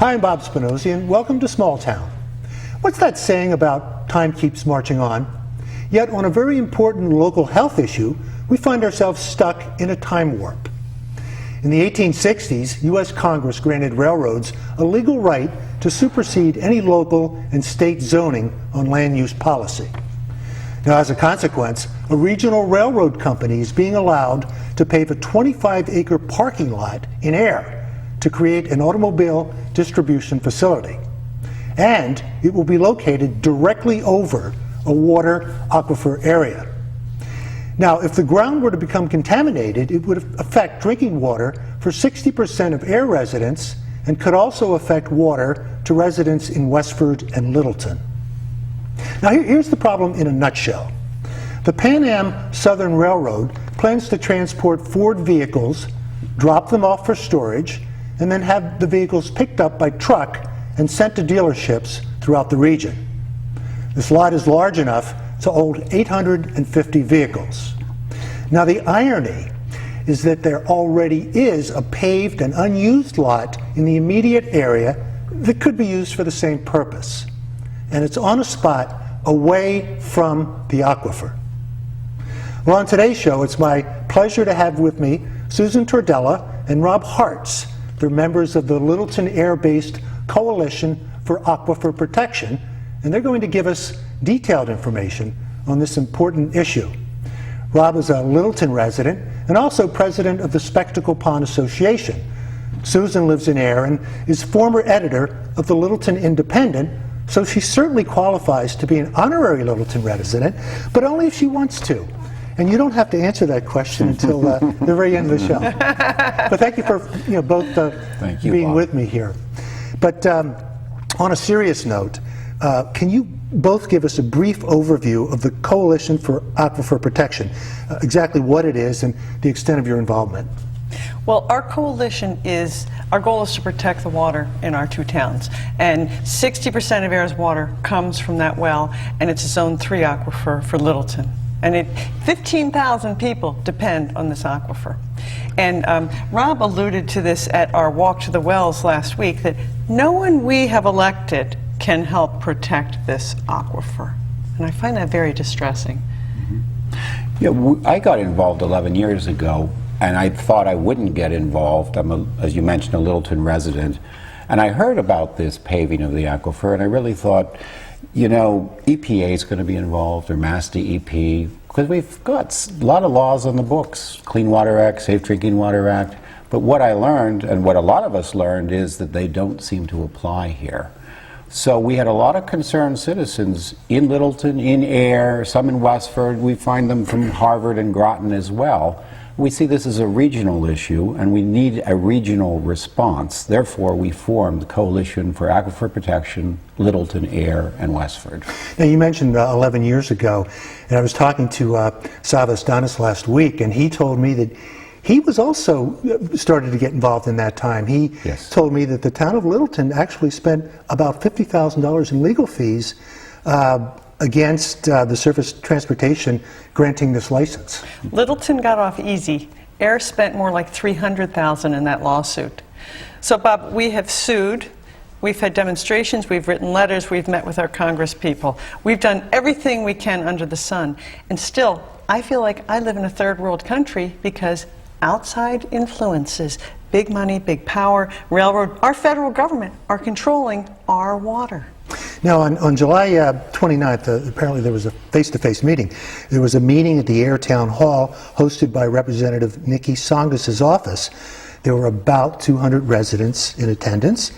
Hi, I'm Bob Spinozzi, and welcome to Small Town. What's that saying about time keeps marching on? Yet on a very important local health issue, we find ourselves stuck in a time warp. In the 1860s, U.S. Congress granted railroads a legal right to supersede any local and state zoning on land use policy. Now, as a consequence, a regional railroad company is being allowed to pave a 25-acre parking lot in air to create an automobile distribution facility. And it will be located directly over a water aquifer area. Now, if the ground were to become contaminated, it would affect drinking water for 60% of air residents and could also affect water to residents in Westford and Littleton. Now, here's the problem in a nutshell. The Pan Am Southern Railroad plans to transport Ford vehicles, drop them off for storage, and then have the vehicles picked up by truck and sent to dealerships throughout the region. This lot is large enough to hold 850 vehicles. Now, the irony is that there already is a paved and unused lot in the immediate area that could be used for the same purpose. And it's on a spot away from the aquifer. Well, on today's show, it's my pleasure to have with me Susan Tordella and Rob Hartz. They're members of the Littleton Air-based Coalition for Aquifer Protection, and they're going to give us detailed information on this important issue. Rob is a Littleton resident and also president of the Spectacle Pond Association. Susan lives in Air and is former editor of the Littleton Independent, so she certainly qualifies to be an honorary Littleton resident, but only if she wants to. And you don't have to answer that question until the very end of the show. But thank you for both being Bob. with me here. But on a serious note, can you both give us a brief overview of the Coalition for Aquifer Protection, exactly what it is and the extent of your involvement? Well, our coalition our goal is to protect the water in our two towns. And 60% of Air's water comes from that well, and it's a Zone 3 aquifer for Littleton. And 15,000 people depend on this aquifer. And Rob alluded to this at our walk to the wells last week, that no one we have elected can help protect this aquifer. And I find that very distressing. Yeah, I got involved 11 years ago, and I thought I wouldn't get involved. I'm, as you mentioned, a Littleton resident. And I heard about this paving of the aquifer, and I really thought, EPA is going to be involved, or Mass DEP, because we've got a lot of laws on the books, Clean Water Act, Safe Drinking Water Act. But what I learned, and what a lot of us learned, is that they don't seem to apply here. So we had a lot of concerned citizens in Littleton, in Air, some in Westford. We find them from Harvard and Groton as well. We see this as a regional issue, and we need a regional response. Therefore, we formed the Coalition for Aquifer Protection, Littleton, Air, and Westford. Now, you mentioned 11 years ago, and I was talking to Savas Danis last week, and he told me that he was also started to get involved in that time. He told me that the town of Littleton actually spent about $50,000 in legal fees against the Surface Transportation granting this license. Littleton got off easy. Air spent more like $300,000 in that lawsuit. So, Bob, we have sued. We've had demonstrations, we've written letters, we've met with our Congress people. We've done everything we can under the sun. And still, I feel like I live in a third world country because outside influences, big money, big power, railroad, our federal government are controlling our water. Now, on July 29th, apparently there was a face-to-face meeting. There was a meeting at the Air Town Hall hosted by Representative Nikki Songas's office. There were about 200 residents in attendance,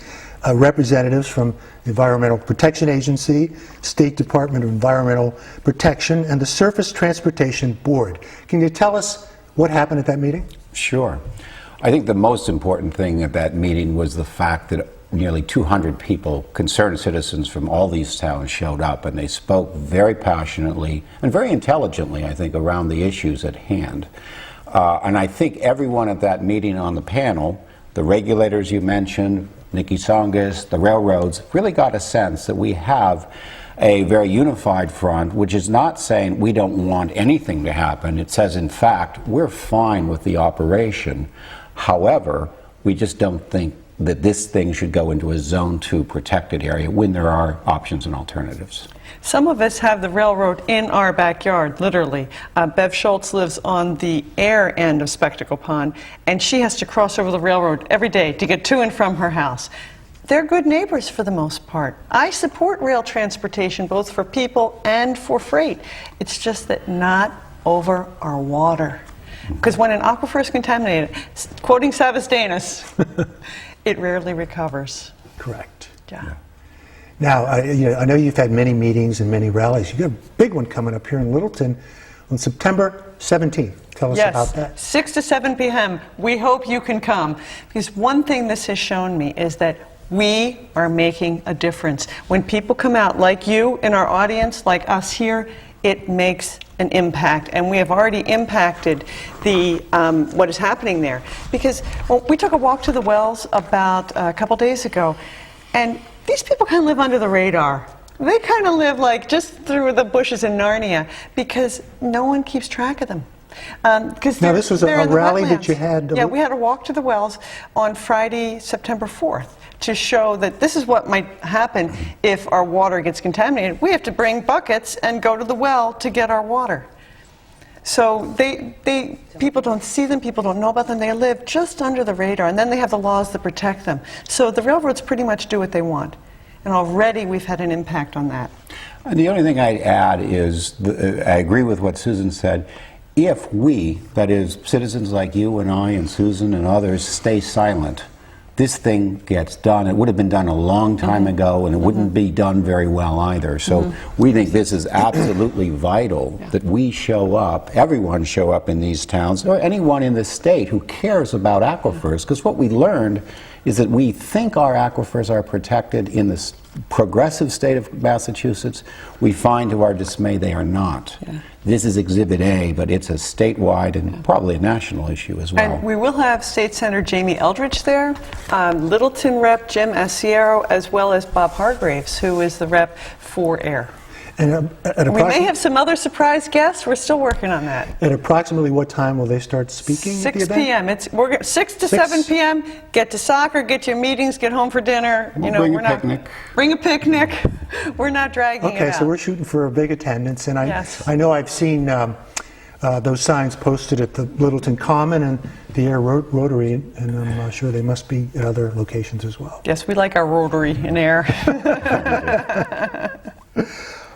representatives from the Environmental Protection Agency, State Department of Environmental Protection, and the Surface Transportation Board. Can you tell us what happened at that meeting? Sure. I think the most important thing at that meeting was the fact that nearly 200 people, concerned citizens from all these towns, showed up, and they spoke very passionately and very intelligently, I think, around the issues at hand. And I think everyone at that meeting on the panel, the regulators you mentioned, Nikki Songas, the railroads, really got a sense that we have a very unified front, which is not saying we don't want anything to happen. It says, in fact, we're fine with the operation. However, we just don't think that this thing should go into a Zone 2 protected area when there are options and alternatives. Some of us have the railroad in our backyard, literally. Bev Schultz lives on the air end of Spectacle Pond, and she has to cross over the railroad every day to get to and from her house. They're good neighbors for the most part. I support rail transportation, both for people and for freight. It's just that not over our water. Because when an aquifer is contaminated, quoting Savas-Danis, it rarely recovers. Correct. Yeah. Now, I know you've had many meetings and many rallies. You've got a big one coming up here in Littleton on September 17th. Tell us about that. 6 to 7 p.m. We hope you can come. Because one thing this has shown me is that we are making a difference. When people come out, like you in our audience, like us here, it makes an impact, and we have already impacted the what is happening there. Because we took a walk to the wells about a couple days ago, and these people kind of live under the radar. They kind of live like just through the bushes in Narnia because no one keeps track of them. Now this was a rally that you had. Yeah, we had a walk to the wells on Friday, September 4th, to show that this is what might happen if our water gets contaminated. We have to bring buckets and go to the well to get our water. So people don't see them, people don't know about them, they live just under the radar, and then they have the laws that protect them. So the railroads pretty much do what they want, and already we've had an impact on that. And the only thing I'd add is, I agree with what Susan said. If we, that is, citizens like you and I and Susan and others, stay silent, this thing gets done. It would have been done a long time ago, and it wouldn't be done very well either. So we think this is absolutely vital that we show up, everyone show up in these towns, or anyone in the state who cares about aquifers, because what we learned is that we think our aquifers are protected in the progressive state of Massachusetts. We find to our dismay they are not. This is Exhibit A, but it's a statewide and probably a national issue as well. And we will have State Senator Jamie Eldridge there, Littleton Rep Jim Asiero, as well as Bob Hargraves, who is the rep for air. And we may have some other surprise guests. We're still working on that. At approximately what time will they start speaking? 6 p.m. We're 6 to 7 p.m. Get to soccer, get to your meetings, get home for dinner. Bring a picnic. Bring a picnic. We're not dragging it out. Okay, so we're shooting for a big attendance, and I know I've seen those signs posted at the Littleton Common and the Air Rotary, and I'm sure they must be at other locations as well. Yes, we like our Rotary in Air.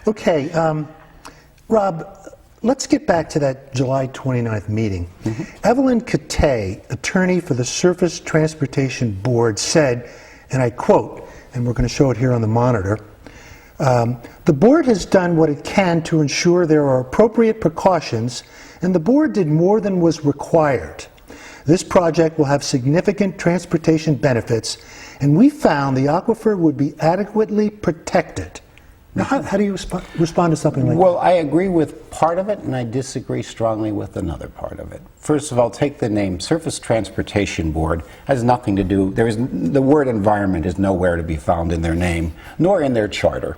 Okay, Rob, let's get back to that July 29th meeting. Evelyn Catay, attorney for the Surface Transportation Board, said, and I quote, and we're going to show it here on the monitor, the board has done what it can to ensure there are appropriate precautions, and the board did more than was required. This project will have significant transportation benefits, and we found the aquifer would be adequately protected. Now, how do you respond to something like that? Well, I agree with part of it, and I disagree strongly with another part of it. First of all, take the name Surface Transportation Board. Has nothing to do, the word environment is nowhere to be found in their name, nor in their charter.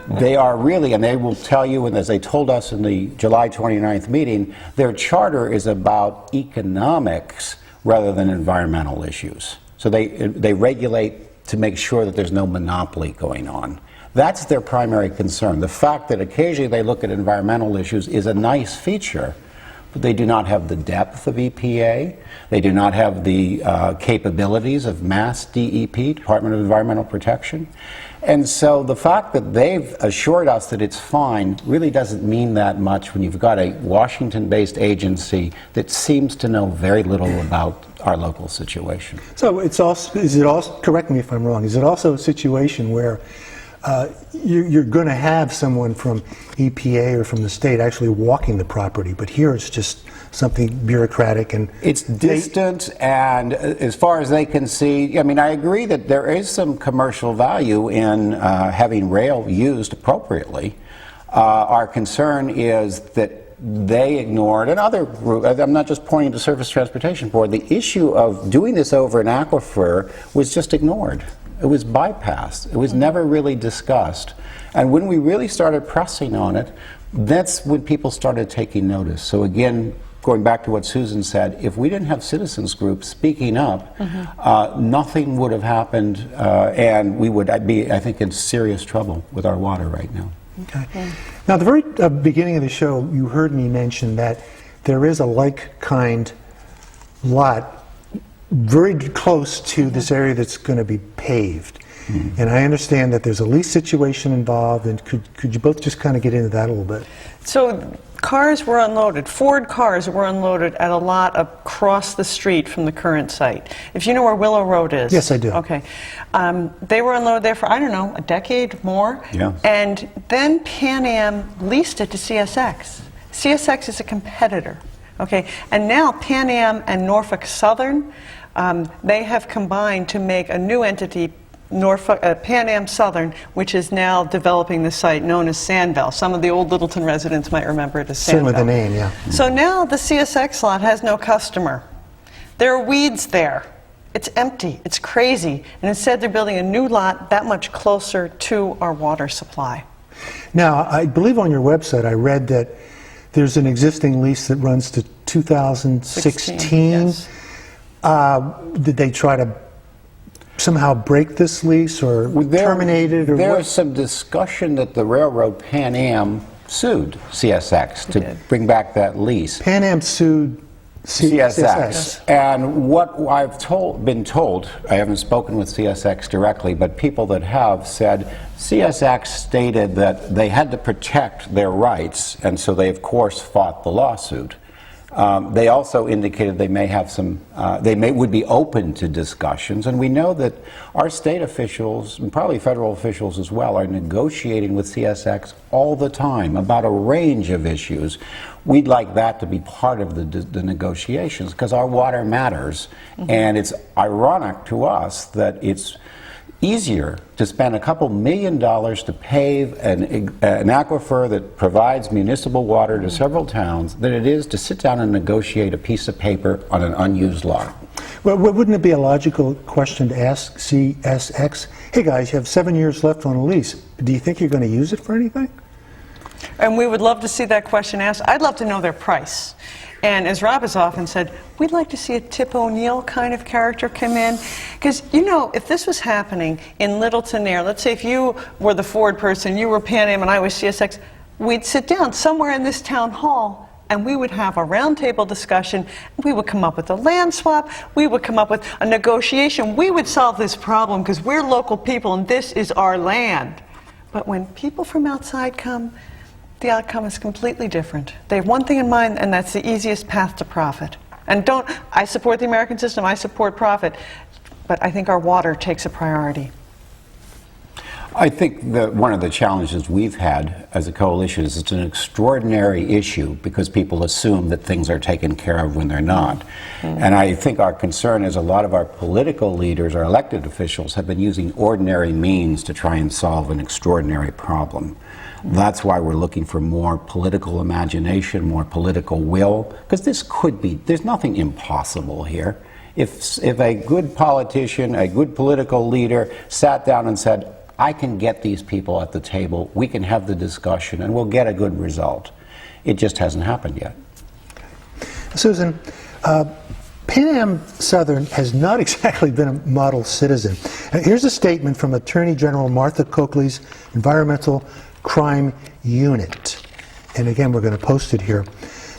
They are really, and they will tell you, and as they told us in the July 29th meeting, their charter is about economics rather than environmental issues. So they regulate to make sure that there's no monopoly going on. That's their primary concern. The fact that occasionally they look at environmental issues is a nice feature, but they do not have the depth of EPA. They do not have the capabilities of Mass DEP, Department of Environmental Protection. And so the fact that they've assured us that it's fine really doesn't mean that much when you've got a Washington-based agency that seems to know very little about our local situation. So it's also, correct me if I'm wrong, is it also a situation where you're going to have someone from EPA or from the state actually walking the property, but here it's just something bureaucratic and it's distant, and as far as they can see, I mean, I agree that there is some commercial value in having rail used appropriately. Our concern is that they ignored, and other groups, I'm not just pointing to Surface Transportation Board, the issue of doing this over an aquifer was just ignored. It was bypassed. It was never really discussed. And when we really started pressing on it, that's when people started taking notice. So again, going back to what Susan said, if we didn't have citizens groups speaking up, nothing would have happened, and we would be, I think, in serious trouble with our water right now. Okay. Now, at the very beginning of the show, you heard me mention that there is a like-kind lot very close to this area that's going to be paved. And I understand that there's a lease situation involved, and could you both just kind of get into that a little bit? So cars were unloaded, Ford cars were unloaded at a lot across the street from the current site. If you know where Willow Road is. Yes, I do. Okay. They were unloaded there for, I don't know, a decade more. Yeah. And then Pan Am leased it to CSX. CSX is a competitor. Okay. And now Pan Am and Norfolk Southern, they have combined to make a new entity, Pan Am Southern, which is now developing the site known as Sandville. Some of the old Littleton residents might remember it as Sandville. Certainly the name, yeah. So now the CSX lot has no customer. There are weeds there. It's empty. It's crazy. And instead they're building a new lot that much closer to our water supply. Now, I believe on your website I read that there's an existing lease that runs to 2016. Yes. Did they try to somehow break this lease or terminate it? Or there what? was some discussion that the railroad Pan Am sued CSX to bring back that lease. Pan Am sued CSX. And what I've been told, I haven't spoken with CSX directly, but people that have said CSX stated that they had to protect their rights, and so they of course fought the lawsuit. They also indicated they may have some, would be open to discussions, and we know that our state officials, and probably federal officials as well, are negotiating with CSX all the time about a range of issues. We'd like that to be part of the negotiations, because our water matters, and it's ironic to us that it's easier to spend a couple $1 million to pave an aquifer that provides municipal water to several towns than it is to sit down and negotiate a piece of paper on an unused lot. Well, wouldn't it be a logical question to ask CSX, hey guys, you have 7 years left on a lease. Do you think you're going to use it for anything? And we would love to see that question asked. I'd love to know their price. And as Rob has often said, we'd like to see a Tip O'Neill kind of character come in. Because, you know, if this was happening in Littleton Air, let's say if you were the Ford person, you were Pan Am, and I was CSX, we'd sit down somewhere in this town hall and we would have a roundtable discussion. We would come up with a land swap. We would come up with a negotiation. We would solve this problem because we're local people and this is our land. But when people from outside come, the outcome is completely different. They have one thing in mind, and that's the easiest path to profit. And I support the American system, I support profit, but I think our water takes a priority. I think that one of the challenges we've had as a coalition is it's an extraordinary issue because people assume that things are taken care of when they're not. And I think our concern is a lot of our political leaders, our elected officials, have been using ordinary means to try and solve an extraordinary problem. That's why we're looking for more political imagination, more political will, because this could be, there's nothing impossible here. If a good politician, a good political leader sat down and said, I can get these people at the table, we can have the discussion, and we'll get a good result. It just hasn't happened yet. Susan, Pan Am Southern has not exactly been a model citizen. Here's a statement from Attorney General Martha Coakley's Environmental Crime Unit. And again, we're going to post it here.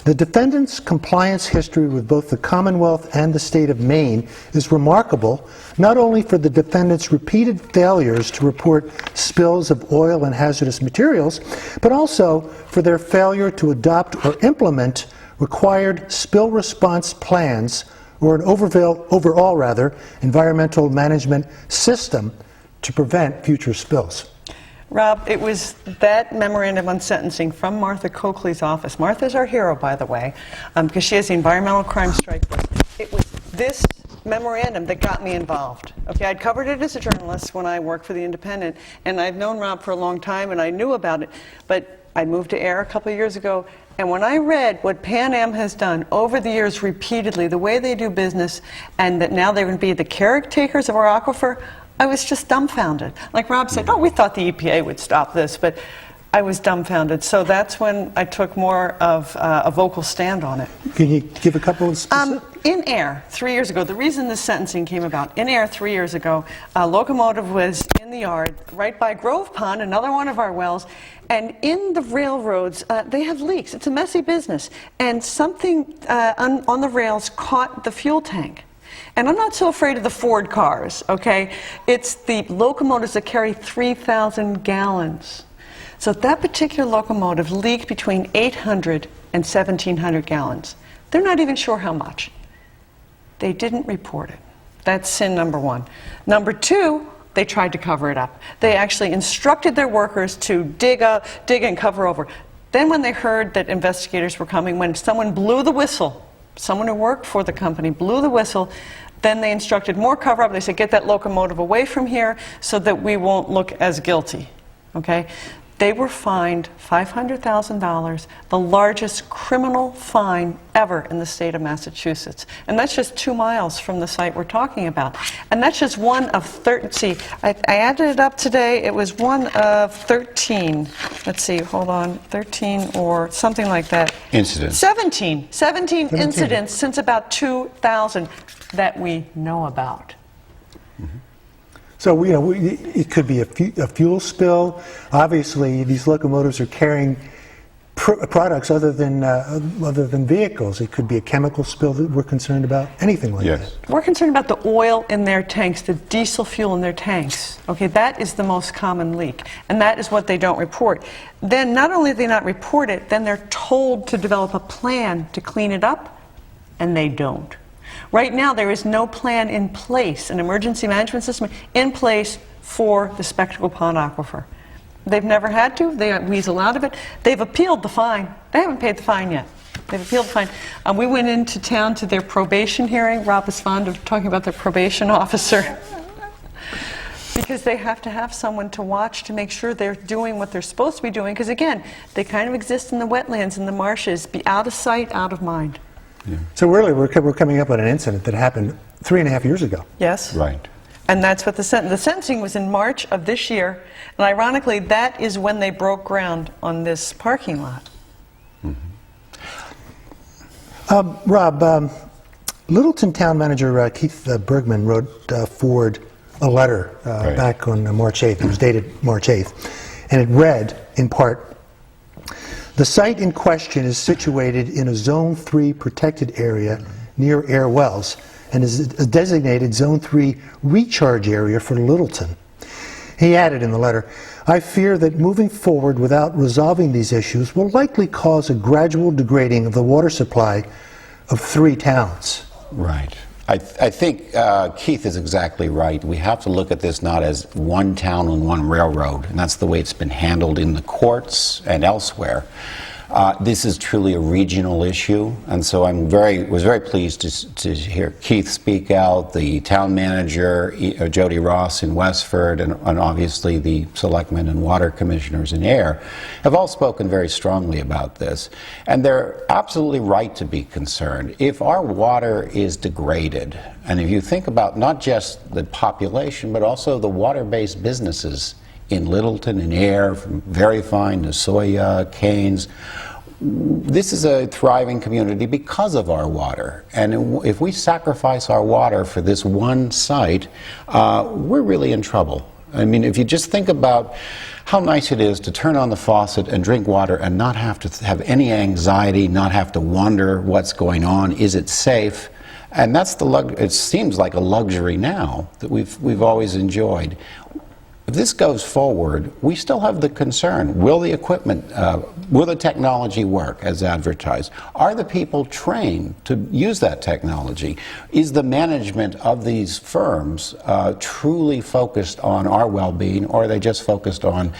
The defendant's compliance history with both the Commonwealth and the state of Maine is remarkable, not only for the defendant's repeated failures to report spills of oil and hazardous materials, but also for their failure to adopt or implement required spill response plans or an overall environmental management system to prevent future spills. Rob, it was that memorandum on sentencing from Martha Coakley's office. Martha's our hero, by the way, because she has the environmental crime strike force. It was this memorandum that got me involved. Okay, I'd covered it as a journalist when I worked for The Independent, and I've known Rob for a long time, and I knew about it. But I moved to AIR a couple of years ago, and when I read what Pan Am has done over the years repeatedly, the way they do business, and that now they're going to be the caretakers of our aquifer, I was just dumbfounded. Like Rob said, oh, we thought the EPA would stop this, but I was dumbfounded. So that's when I took more of a vocal stand on it. Can you give a couple of specifics? In Air, 3 years ago, the reason this sentencing came about, in Air 3 years ago, a locomotive was in the yard right by Grove Pond, another one of our wells, and in the railroads, they have leaks. It's a messy business. And something on the rails caught the fuel tank. And I'm not so afraid of the Ford cars, okay? It's the locomotives that carry 3,000 gallons. So that particular locomotive leaked between 800 and 1,700 gallons. They're not even sure how much. They didn't report it. That's sin number one. Number two, they tried to cover it up. They actually instructed their workers to dig and cover over. Then when they heard that investigators were coming, when someone blew the whistle, someone who worked for the company blew the whistle, then they instructed more cover up. They said, get that locomotive away from here so that we won't look as guilty. Okay? They were fined $500,000, the largest criminal fine ever in the state of Massachusetts. And that's just 2 miles from the site we're talking about. And that's just one of 13. See, I added it up today. It was one of 13. Let's see, hold on. 13 or something like that. Incidents. 17 incidents since about 2000 that we know about. So, it could be a fuel spill. Obviously, these locomotives are carrying products other than vehicles. It could be a chemical spill that we're concerned about, anything like that. We're concerned about the oil in their tanks, the diesel fuel in their tanks. Okay, that is the most common leak, and that is what they don't report. Then not only do they not report it, then they're told to develop a plan to clean it up, and they don't. Right now, there is no plan in place, an emergency management system in place for the Spectacle Pond aquifer. They've never had to. They weasel out of it. They've appealed the fine. They haven't paid the fine yet. They've appealed the fine. We went into town to their probation hearing. Rob is fond of talking about their probation officer. Because they have to have someone to watch to make sure they're doing what they're supposed to be doing. Because again, they kind of exist in the wetlands and the marshes. Be out of sight, out of mind. Yeah. So really, we're coming up on an incident that happened 3.5 years ago. Yes. Right. And that's what the sentencing was in March of this year. And ironically, that is when they broke ground on this parking lot. Mm-hmm. Rob, Littleton Town Manager Keith Bergman wrote Ford a letter back on March 8th. It was dated March 8th. And it read, in part, the site in question is situated in a Zone 3 protected area near Air Wells and is a designated Zone 3 recharge area for Littleton. He added in the letter, I fear that moving forward without resolving these issues will likely cause a gradual degrading of the water supply of 3 towns. Right. I think Keith is exactly right. We have to look at this not as one town and one railroad, and that's the way it's been handled in the courts and elsewhere. This is truly a regional issue, and so I was very pleased to hear Keith speak out, the town manager, Jody Ross in Westford, and obviously the selectmen and water commissioners in Air have all spoken very strongly about this. And they're absolutely right to be concerned. If our water is degraded, and if you think about not just the population, but also the water-based businesses in Littleton and Air, from Very Fine to Soya, Canes. This is a thriving community because of our water. And if we sacrifice our water for this one site, we're really in trouble. I mean, if you just think about how nice it is to turn on the faucet and drink water and not have to have any anxiety, not have to wonder what's going on, is it safe? And that's it seems like a luxury now that we've always enjoyed. If this goes forward, we still have the concern. Will the equipment, will the technology work as advertised? Are the people trained to use that technology? Is the management of these firms truly focused on our well-being, or are they just focused on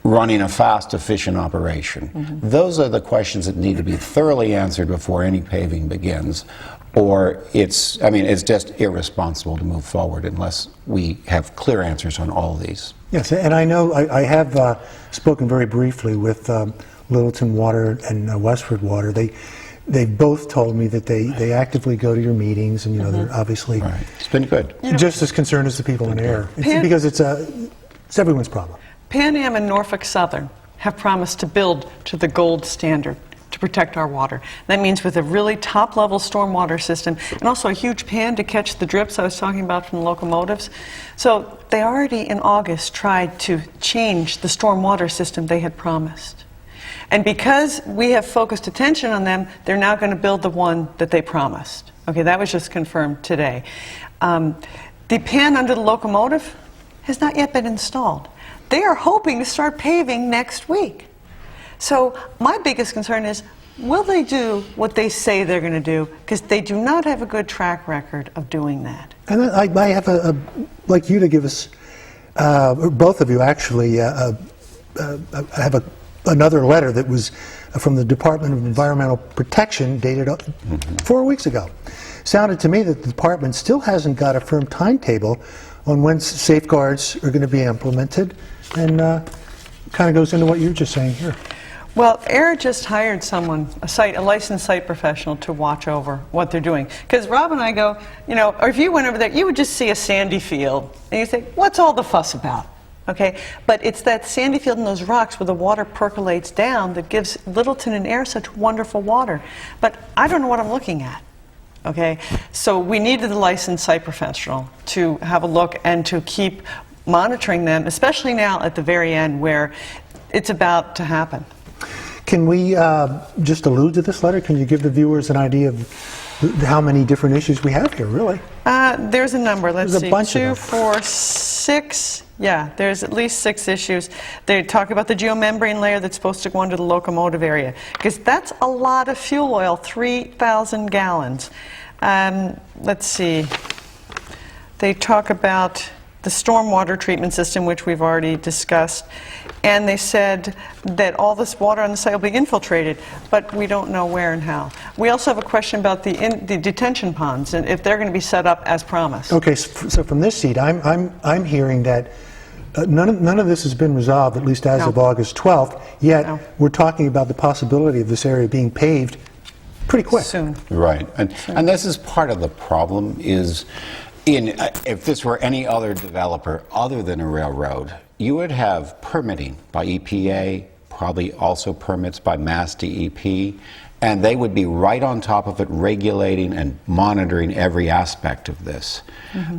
running a fast, efficient operation? Mm-hmm. Those are the questions that need to be thoroughly answered before any paving begins. Or it's just irresponsible to move forward unless we have clear answers on all these. Yes, and I know I have spoken very briefly with Littleton Water and Westford Water. They both told me that they actively go to your meetings, and they're obviously It's been good. Just as concerned as the people in Air. Because it's everyone's problem. Pan Am and Norfolk Southern have promised to build to the gold standard to protect our water. That means with a really top-level stormwater system and also a huge pan to catch the drips I was talking about from the locomotives. So they already in August tried to change the stormwater system they had promised. And because we have focused attention on them, they're now going to build the one that they promised. Okay, that was just confirmed today. The pan under the locomotive has not yet been installed. They are hoping to start paving next week. So my biggest concern is, will they do what they say they're going to do? Because they do not have a good track record of doing that. And I have like you to give us, or both of you actually, I have another letter that was from the Department of Environmental Protection dated 4 weeks ago. Sounded to me that the department still hasn't got a firm timetable on when safeguards are going to be implemented, and kind of goes into what you're just saying here. Well, AIR just hired someone, a licensed site professional, to watch over what they're doing. Because Rob and I go, or if you went over there, you would just see a sandy field, and you think, what's all the fuss about? Okay, but it's that sandy field and those rocks where the water percolates down that gives Littleton and Air such wonderful water. But I don't know what I'm looking at. Okay, so we needed the licensed site professional to have a look and to keep monitoring them, especially now at the very end where it's about to happen. Can we just allude to this letter? Can you give the viewers an idea of how many different issues we have here, really? There's a number. Let's There's a see. bunch 2, of them. 4, 6. Yeah, there's at least 6 issues. They talk about the geomembrane layer that's supposed to go into the locomotive area, because that's a lot of fuel oil, 3,000 gallons. Let's see. They talk about the stormwater treatment system, which we've already discussed, and they said that all this water on the site will be infiltrated, but we don't know where and how. We also have a question about the detention ponds and if they're going to be set up as promised. Okay, so from this seat, I'm hearing that none of this has been resolved, at least as of August 12th, yet we're talking about the possibility of this area being paved pretty quick. Soon. Right, and this is part of the problem is, if this were any other developer other than a railroad, you would have permitting by EPA, probably also permits by Mass DEP, and they would be right on top of it, regulating and monitoring every aspect of this.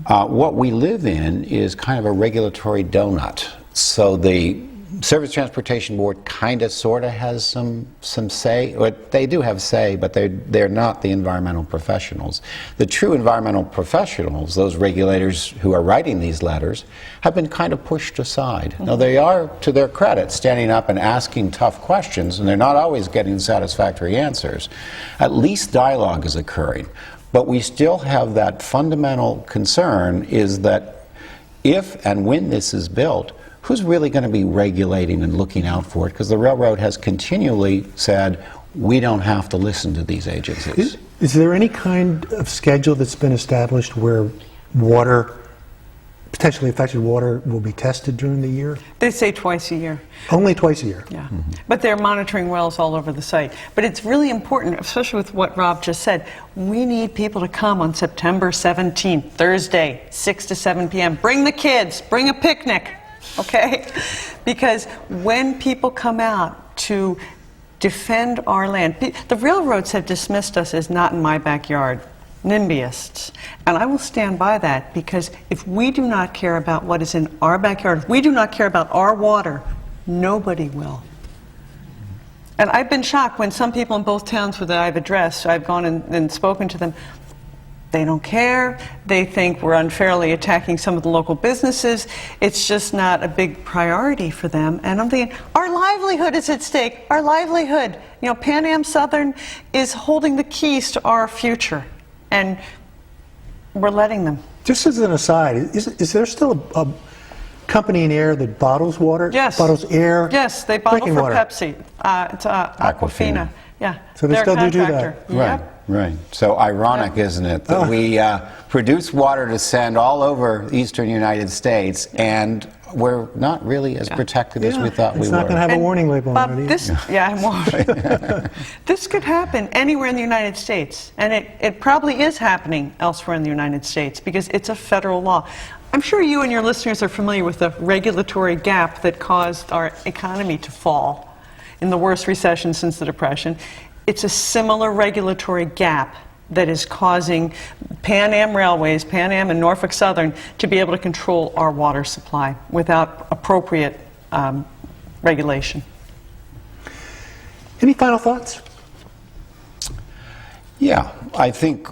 What we live in is kind of a regulatory donut. So the Surface Transportation Board kind of sort of has some say. They do have say, but they're not the environmental professionals. The true environmental professionals, those regulators who are writing these letters, have been kind of pushed aside. Now they are, to their credit, standing up and asking tough questions, and they're not always getting satisfactory answers. At least dialogue is occurring. But we still have that fundamental concern, is that if and when this is built, who's really going to be regulating and looking out for it? Because the railroad has continually said, we don't have to listen to these agencies. Is there any kind of schedule that's been established where water, potentially affected water, will be tested during the year? They say twice a year. Only twice a year? Yeah, but they're monitoring wells all over the site. But it's really important, especially with what Rob just said, we need people to come on September 17th, Thursday, 6 to 7 p.m. Bring the kids, bring a picnic. Okay? Because when people come out to defend our land, the railroads have dismissed us as not in my backyard, NIMBYists. And I will stand by that, because if we do not care about what is in our backyard, if we do not care about our water, nobody will. And I've been shocked when some people in both towns that I've addressed, I've gone and spoken to them, they don't care. They think we're unfairly attacking some of the local businesses. It's just not a big priority for them. And I'm thinking, our livelihood is at stake. Our livelihood. Pan Am Southern is holding the keys to our future, and we're letting them. Just as an aside, is there still a company in Air that bottles water? Yes. Bottles air? Yes, they bottle drinking for water. Pepsi. It's Aquafina. Yeah. So they They're still a do contractor. that? Right, Yep. right. So ironic, isn't it, that we produce water to send all over eastern United States, and we're not really as protected as we thought we were. It's not going to have a warning label Bob, on it either. This could happen anywhere in the United States, and it probably is happening elsewhere in the United States, because it's a federal law. I'm sure you and your listeners are familiar with the regulatory gap that caused our economy to fall in the worst recession since the Depression. It's a similar regulatory gap that is causing Pan Am Railways, Pan Am and Norfolk Southern, to be able to control our water supply without appropriate regulation. Any final thoughts? Yeah, I think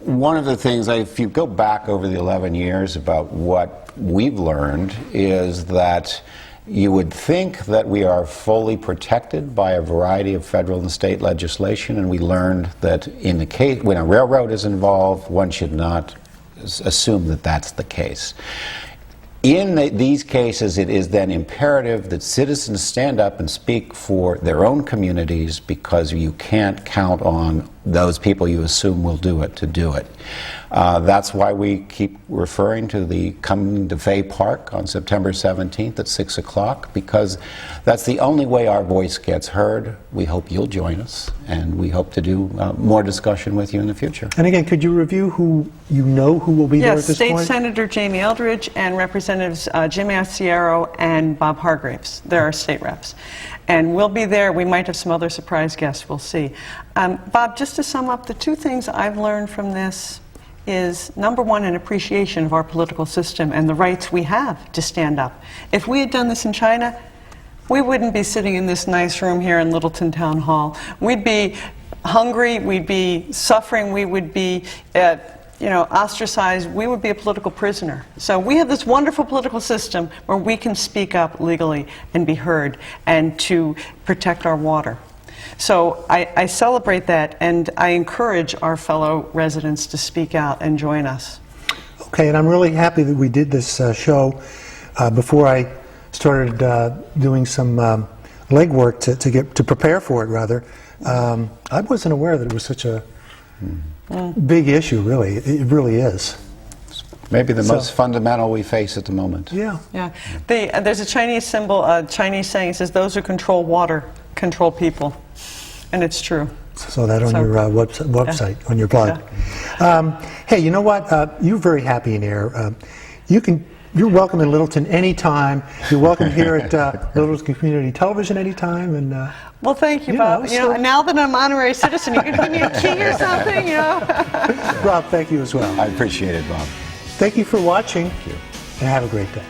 one of the things, if you go back over the 11 years about what we've learned, is that you would think that we are fully protected by a variety of federal and state legislation, and we learned that in the case when a railroad is involved, one should not assume that that's the case. In these cases, it is then imperative that citizens stand up and speak for their own communities, because you can't count on those people you assume will do it to do it. That's why we keep referring to the coming to Fay Park on September 17th at 6 o'clock, because that's the only way our voice gets heard. We hope you'll join us, and we hope to do more discussion with you in the future. And again, could you review who you know who will be there at this State point? Senator Jamie Eldridge and Representatives Jim Aciero and Bob Hargraves. They're our state reps. And we'll be there. We might have some other surprise guests. We'll see. Bob, just to sum up, the two things I've learned from this is, number one, an appreciation of our political system and the rights we have to stand up. If we had done this in China, we wouldn't be sitting in this nice room here in Littleton Town Hall. We'd be hungry, we'd be suffering, we would be ostracized, we would be a political prisoner. So we have this wonderful political system where we can speak up legally and be heard and to protect our water. So I celebrate that, and I encourage our fellow residents to speak out and join us. Okay, and I'm really happy that we did this show before I started doing some legwork to prepare for it, rather. I wasn't aware that it was such a big issue, really. It really is. Maybe the most fundamental we face at the moment. Yeah. Yeah. There's a Chinese symbol, a Chinese saying, it says, those who control water control people. And it's true. So that on your website, on your blog. Yeah. Hey, you know what? You're very happy in here. You're welcome in Littleton anytime. You're welcome here at Littleton Community Television anytime. And well, thank you, Bob. Now that I'm an honorary citizen, you can give me a key or something, Rob, thank you as well. I appreciate it, Bob. Thank you for watching. Thank you. And have a great day.